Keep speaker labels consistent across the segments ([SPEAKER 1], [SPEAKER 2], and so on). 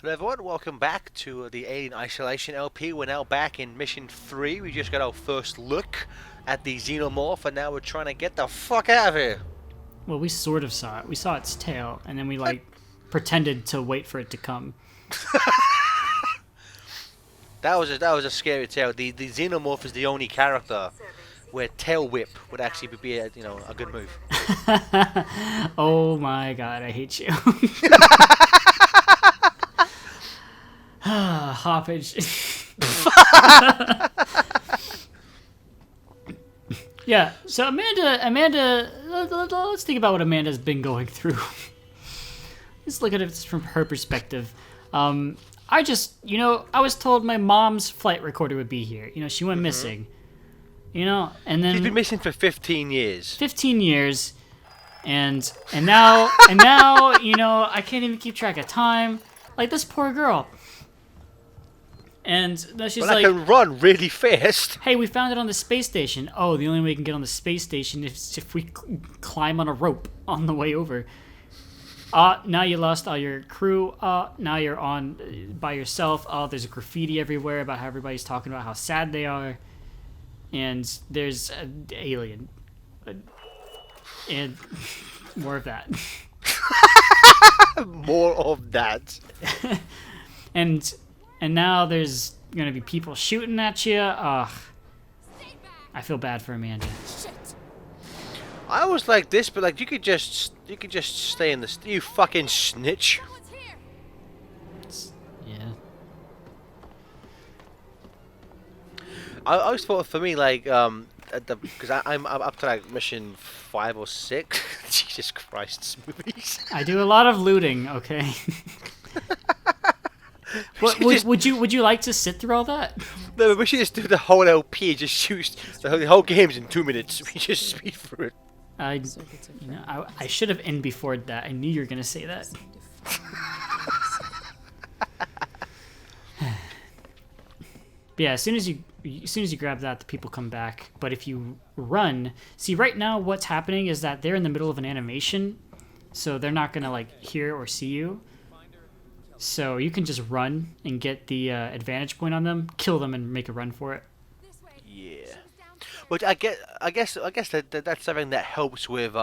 [SPEAKER 1] Hello everyone, welcome back to the Alien Isolation LP. We're now back in Mission 3. We just got our first look at the Xenomorph and now we're trying to get the fuck out of here.
[SPEAKER 2] Well, we sort of saw it. We saw its tail, and then we
[SPEAKER 1] What?
[SPEAKER 2] pretended to wait for it to come.
[SPEAKER 1] That was a scary tale. The Xenomorph is the only character where Tail Whip would actually be a good move.
[SPEAKER 2] Oh my god, I hate you. Hoppage. Yeah, so Amanda, let's think about what Amanda's been going through. Let's look at it from her perspective. I was told my mom's flight recorder would be here. She went missing. And then
[SPEAKER 1] She's been missing for 15 years.
[SPEAKER 2] 15 years, and now, I can't even keep track of time. Like this poor girl. And then she's
[SPEAKER 1] But I
[SPEAKER 2] like,
[SPEAKER 1] can run really fast.
[SPEAKER 2] hey, we found it on the space station. Oh, the only way we can get on the space station is if we climb on a rope on the way over. Now you lost all your crew. Now you're on by yourself. Oh, there's graffiti everywhere about how everybody's talking about how sad they are. And there's an alien. And more of that.
[SPEAKER 1] More of that.
[SPEAKER 2] And now there's gonna be people shooting at you. Ugh. I feel bad for Amanda.
[SPEAKER 1] I was like this, but like you could just stay in the you fucking snitch.
[SPEAKER 2] Yeah.
[SPEAKER 1] I always thought for me like because I'm up to like mission 5 or 6. Jesus Christ, movies.
[SPEAKER 2] I do a lot of looting. Okay. Would you like to sit through all that?
[SPEAKER 1] No, we should just do the whole LP. Just shoot the whole game's in 2 minutes. We just speed through it.
[SPEAKER 2] I should have end before that. I knew you were gonna say that. But yeah, as soon as you grab that, the people come back. But if you run, see right now what's happening is that they're in the middle of an animation, so they're not gonna like hear or see you. So you can just run and get the advantage point on them, kill them, and make a run for it.
[SPEAKER 1] Yeah. But I guess that's something that helps with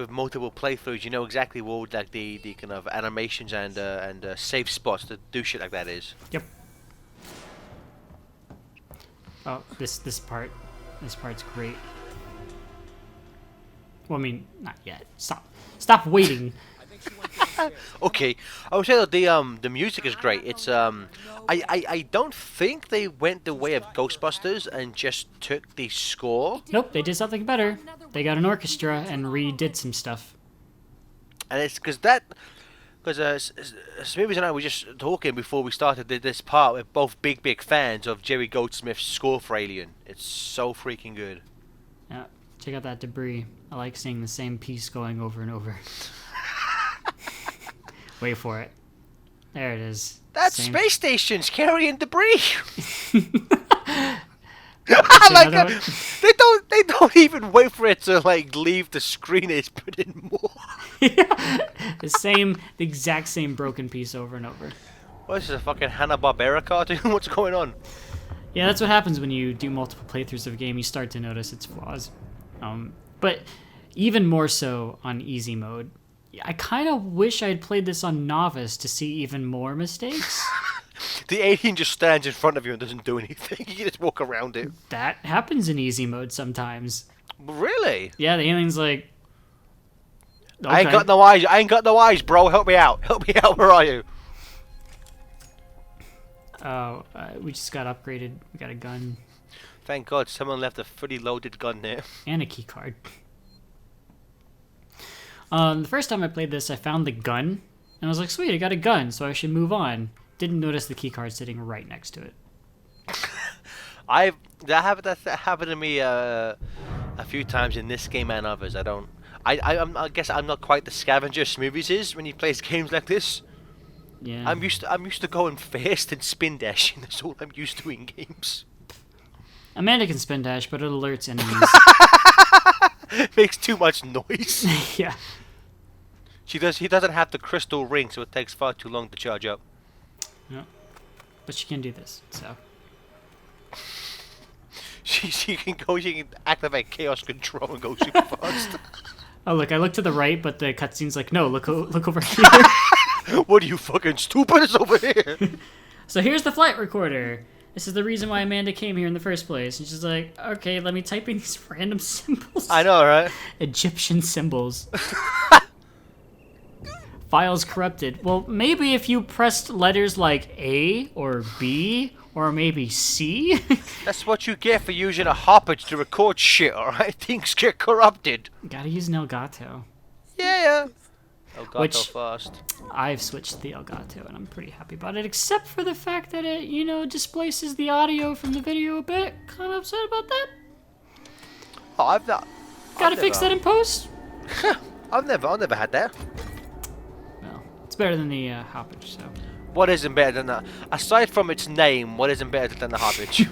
[SPEAKER 1] multiple playthroughs. You know exactly what like the kind of animations and safe spots to do shit like that is.
[SPEAKER 2] Yep. Oh, this part's great. Well, I mean, not yet. Stop waiting.
[SPEAKER 1] Okay, I would say that the music is great. It's I don't think they went the way of Ghostbusters and just took the score.
[SPEAKER 2] Nope, they did something better. They got an orchestra and redid some stuff.
[SPEAKER 1] And it's because Smoothies and I were just talking before we started this part. We're both big fans of Jerry Goldsmith's score for Alien. It's so freaking good.
[SPEAKER 2] Yeah, check out that debris. I like seeing the same piece going over and over. Wait for it. There it is.
[SPEAKER 1] That's
[SPEAKER 2] Same.
[SPEAKER 1] space stations carrying debris.
[SPEAKER 2] It's
[SPEAKER 1] Like
[SPEAKER 2] another one.
[SPEAKER 1] they don't even wait for it to like leave the screen. They just put in more.
[SPEAKER 2] The exact same broken piece over and over.
[SPEAKER 1] What is this, a fucking Hanna-Barbera cartoon? What's going on?
[SPEAKER 2] Yeah, that's what happens when you do multiple playthroughs of a game. You start to notice its flaws. But even more so on easy mode. I kind of wish I had played this on novice to see even more mistakes.
[SPEAKER 1] The alien just stands in front of you and doesn't do anything. You just walk around it.
[SPEAKER 2] That happens in easy mode sometimes.
[SPEAKER 1] Really?
[SPEAKER 2] Yeah, the alien's like, okay.
[SPEAKER 1] I ain't got no eyes. I ain't got no eyes, bro. Help me out. Help me out. Where are you?
[SPEAKER 2] Oh, we just got upgraded. We got a gun
[SPEAKER 1] Thank God someone left a fully loaded gun there.
[SPEAKER 2] and a key card. The first time I played this, I found the gun, and I was like, sweet, I got a gun, so I should move on. Didn't notice the key card sitting right next to it.
[SPEAKER 1] That happened to me a few times in this game and others. I guess I'm not quite the scavenger Smoothies is when he plays games like this.
[SPEAKER 2] Yeah.
[SPEAKER 1] I'm used to going fast and spin dashing. That's all I'm used to in games.
[SPEAKER 2] Amanda can spin dash, but it alerts enemies.
[SPEAKER 1] Makes too much noise.
[SPEAKER 2] Yeah.
[SPEAKER 1] He doesn't have the crystal ring, so it takes far too long to charge up.
[SPEAKER 2] Yeah. But she can do this, so.
[SPEAKER 1] She can activate chaos control and go super fast.
[SPEAKER 2] Oh, look, I look to the right, but the cutscene's like, no, look over here.
[SPEAKER 1] What are you, fucking stupid? It's over here.
[SPEAKER 2] So here's the flight recorder. This is the reason why Amanda came here in the first place. And she's like, okay, let me type in these random symbols.
[SPEAKER 1] I know, right?
[SPEAKER 2] Egyptian symbols. Files corrupted. Well, maybe if you pressed letters like A or B or maybe C.
[SPEAKER 1] That's what you get for using a hopper to record shit, alright? Things get corrupted.
[SPEAKER 2] Gotta use an Elgato.
[SPEAKER 1] Yeah. Elgato
[SPEAKER 2] Which-
[SPEAKER 1] first.
[SPEAKER 2] I've switched to the Elgato and I'm pretty happy about it, except for the fact that it, displaces the audio from the video a bit. Kind of upset about that.
[SPEAKER 1] Oh, I've not.
[SPEAKER 2] Gotta fix that in post.
[SPEAKER 1] I've never had that.
[SPEAKER 2] Well, it's better than the Hoppage, so.
[SPEAKER 1] What isn't better than that? Aside from its name, what isn't better than the Hobbit?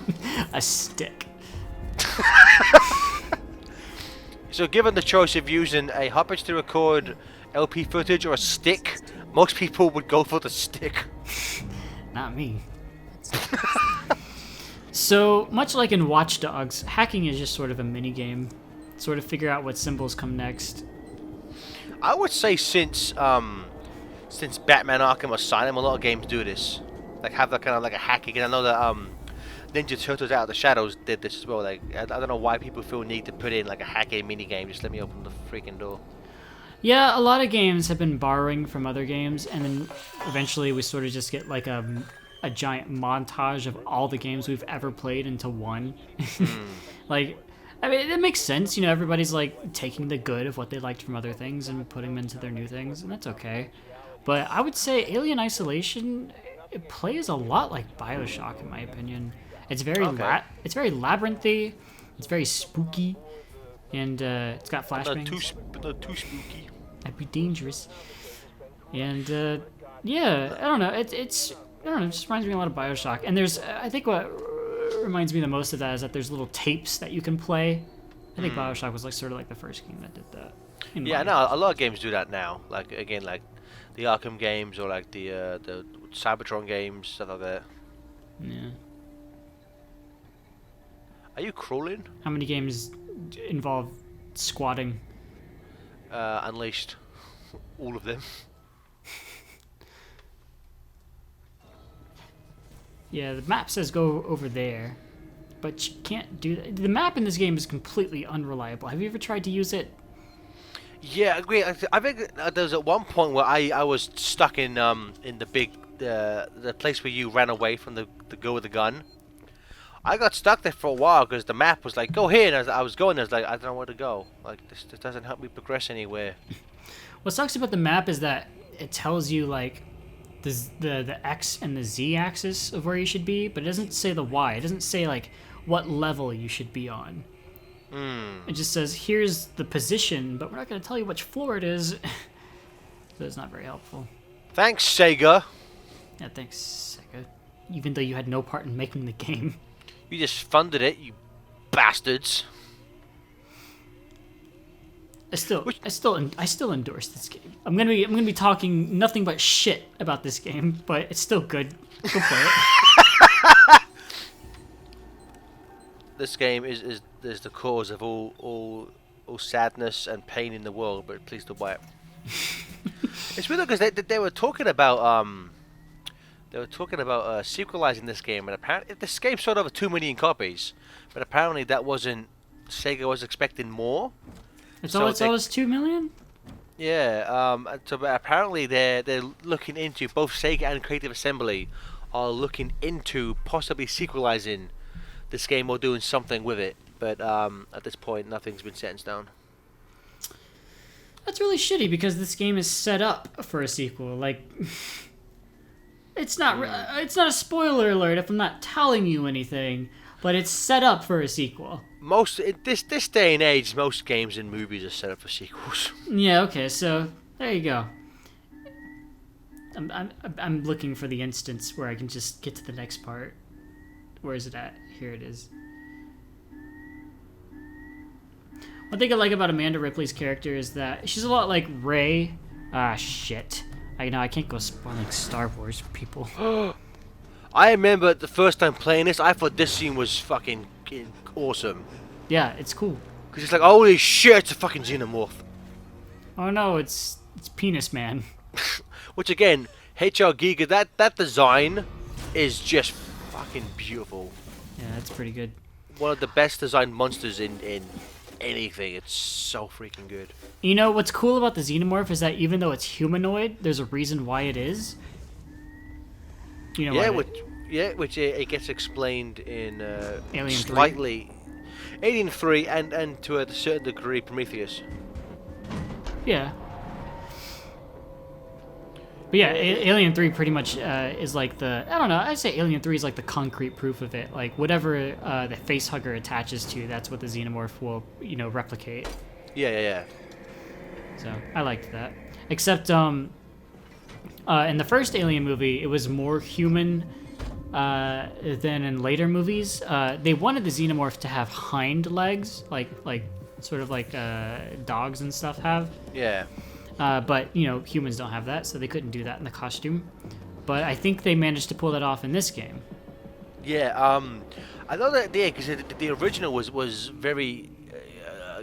[SPEAKER 2] A stick.
[SPEAKER 1] So given the choice of using a Hobbit to record LP footage or a stick, most people would go for the stick.
[SPEAKER 2] Not me. So, much like in Watch Dogs, hacking is just sort of a mini game. Sort of figure out what symbols come next.
[SPEAKER 1] I would say since Batman Arkham Asylum, a lot of games do this. Like have that kind of like a hacking. And I know that Ninja Turtles Out of the Shadows did this as well. Like I don't know why people feel need to put in like a hacking mini game. Just let me open the freaking door.
[SPEAKER 2] Yeah, a lot of games have been borrowing from other games, and then eventually we sort of just get like a giant montage of all the games we've ever played into one. Like, I mean, it makes sense. Everybody's like taking the good of what they liked from other things and putting them into their new things, and that's okay. But I would say Alien Isolation, it plays a lot like BioShock, in my opinion. It's very it's very labyrinthy, it's very spooky, and it's got flashbangs.
[SPEAKER 1] Not too spooky.
[SPEAKER 2] That'd be dangerous. And yeah, I don't know. It just reminds me a lot of BioShock. And there's, I think what reminds me the most of that is that there's little tapes that you can play. I think BioShock was like sort of like the first game that did that.
[SPEAKER 1] Yeah, no, a lot of games do that now. Like again, like the Arkham games or like the Cybertron games, stuff like that.
[SPEAKER 2] Yeah.
[SPEAKER 1] Are you crawling?
[SPEAKER 2] How many games involve squatting?
[SPEAKER 1] Unleashed. All of them.
[SPEAKER 2] Yeah, the map says go over there, but you can't do that. The map in this game is completely unreliable. Have you ever tried to use it?
[SPEAKER 1] Yeah, I agree. I think there was at one point where I was stuck in the big the place where you ran away from the girl with the gun. I got stuck there for a while because the map was like, go here, and I was going there, I was like, I don't know where to go. Like, this doesn't help me progress anywhere.
[SPEAKER 2] What sucks about the map is that it tells you, like, the X and the Z axis of where you should be, but it doesn't say the Y. It doesn't say, like, what level you should be on. It just says, here's the position, but we're not going to tell you which floor it is. So it's not very helpful.
[SPEAKER 1] Thanks, Sega.
[SPEAKER 2] Yeah, thanks, Sega. Even though you had no part in making the game.
[SPEAKER 1] You just funded it, you bastards.
[SPEAKER 2] I still endorse this game. I'm gonna be talking nothing but shit about this game, but it's still good. Go play it.
[SPEAKER 1] This game is the cause of all sadness and pain in the world, but please don't buy it. It's weird because they were talking about sequelizing this game, and apparently this game sold over 2 million copies, but apparently that wasn't. Sega was expecting more.
[SPEAKER 2] It's always 2 million.
[SPEAKER 1] Yeah. So but apparently they're looking into, both Sega and Creative Assembly are looking into possibly sequelizing this game or doing something with it. But at this point, nothing's been set in stone.
[SPEAKER 2] That's really shitty because this game is set up for a sequel. Like, it's not a spoiler alert if I'm not telling you anything, but it's set up for a sequel.
[SPEAKER 1] This day and age, most games and movies are set up for sequels.
[SPEAKER 2] Yeah. Okay. So there you go. I'm looking for the instance where I can just get to the next part. Where is it at? Here it is. One thing I like about Amanda Ripley's character is that she's a lot like Rey Ah, shit. I know I can't go spoiling Star Wars for people.
[SPEAKER 1] I remember the first time playing this, I thought this scene was fucking awesome.
[SPEAKER 2] Yeah, it's cool.
[SPEAKER 1] Because it's like, holy shit, it's a fucking xenomorph.
[SPEAKER 2] Oh no, it's Penis Man.
[SPEAKER 1] Which again, HR Giga, that design is just fucking beautiful.
[SPEAKER 2] Yeah, that's pretty good.
[SPEAKER 1] One of the best designed monsters in anything. It's so freaking good.
[SPEAKER 2] You know what's cool about the xenomorph is that even though it's humanoid, there's a reason why it is. You know
[SPEAKER 1] Yeah,
[SPEAKER 2] what?
[SPEAKER 1] which it gets explained in
[SPEAKER 2] Alien 3?
[SPEAKER 1] slightly Alien 3 and to a certain degree Prometheus.
[SPEAKER 2] Yeah. But yeah, Alien 3 pretty much is like the... I don't know, I'd say Alien 3 is like the concrete proof of it. Like, whatever the facehugger attaches to, that's what the xenomorph will, replicate.
[SPEAKER 1] Yeah.
[SPEAKER 2] So, I liked that. Except, in the first Alien movie, it was more human than in later movies. They wanted the xenomorph to have hind legs, like sort of like dogs and stuff have.
[SPEAKER 1] Yeah.
[SPEAKER 2] But humans don't have that, so they couldn't do that in the costume. But I think they managed to pull that off in this game.
[SPEAKER 1] Yeah, I know that because the original was very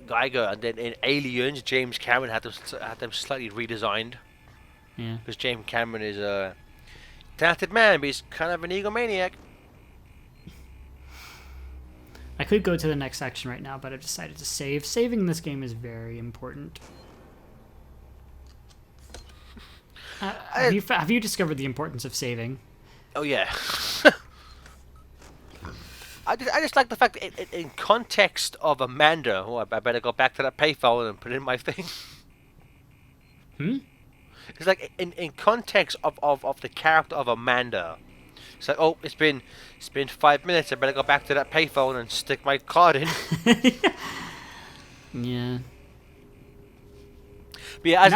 [SPEAKER 1] Geiger, and then in Aliens, James Cameron had them slightly redesigned.
[SPEAKER 2] Yeah.
[SPEAKER 1] Because James Cameron is a talented man, but he's kind of an egomaniac.
[SPEAKER 2] I could go to the next section right now, but I've decided to save. Saving this game is very important. Have you discovered the importance of saving?
[SPEAKER 1] Oh yeah. I just like the fact that in context of Amanda. Oh, I better go back to that payphone and put it in my thing. It's like in context of the character of Amanda. It's like, oh, it's been 5 minutes. I better go back to that payphone and stick my card in.
[SPEAKER 2] Yeah.
[SPEAKER 1] But yeah,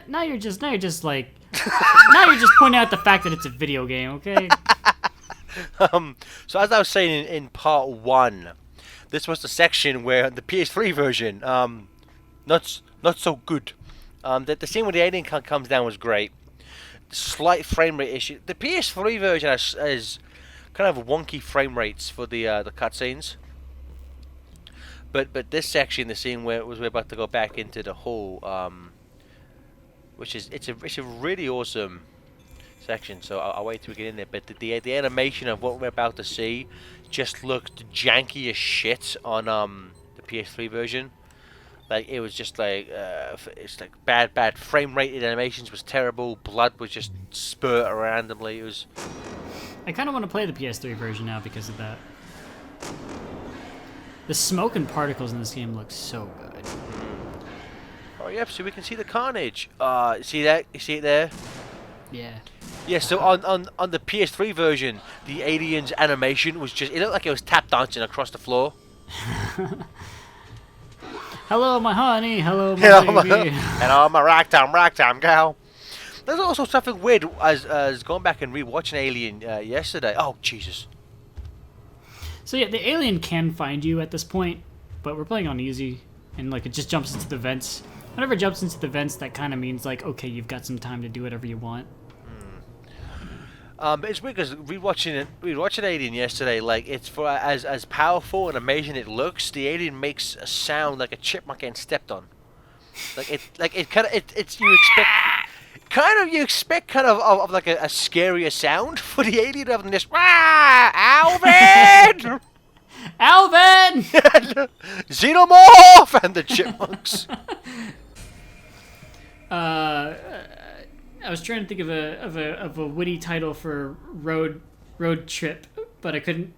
[SPEAKER 2] now you're just like now you're just pointing out the fact that it's a video game, okay?
[SPEAKER 1] So as I was saying in part 1, this was the section where the PS3 version, not so good. The scene where the alien comes down was great. Slight frame rate issue. The PS3 version has kind of wonky frame rates for the cutscenes. But this section, the scene where we're about to go back into the hole, which is it's a really awesome section. So I'll wait till we get in there. But the animation of what we're about to see just looked janky as shit on the PS3 version. Like it was just like it's like bad frame rate. Animations was terrible. Blood was just spurt randomly. It was.
[SPEAKER 2] I kind of want to play the PS3 version now because of that. The smoke and particles in this game look so good.
[SPEAKER 1] Oh yep, so we can see the carnage. See that? You see it there?
[SPEAKER 2] Yeah.
[SPEAKER 1] Yeah, so on the PS3 version, the aliens animation was just, it looked like it was tap dancing across the floor.
[SPEAKER 2] Hello, my honey. Hello, my baby.
[SPEAKER 1] Hello, my ragtime gal. There's also something weird as going back and rewatching Alien yesterday. Oh, Jesus.
[SPEAKER 2] So yeah, the alien can find you at this point, but we're playing on easy, and like it just jumps into the vents. Whenever it jumps into the vents, that kind of means like, okay, you've got some time to do whatever you want.
[SPEAKER 1] But it's weird because rewatching Alien yesterday, like it's for as powerful and amazing it looks, the alien makes a sound like a chipmunk getting stepped on. It's you expect kind of like a scarier sound for the alien rather than just Alvin!
[SPEAKER 2] Alvin!
[SPEAKER 1] Xenomorph and the chipmunks.
[SPEAKER 2] I was trying to think of a witty title for road trip, but I couldn't.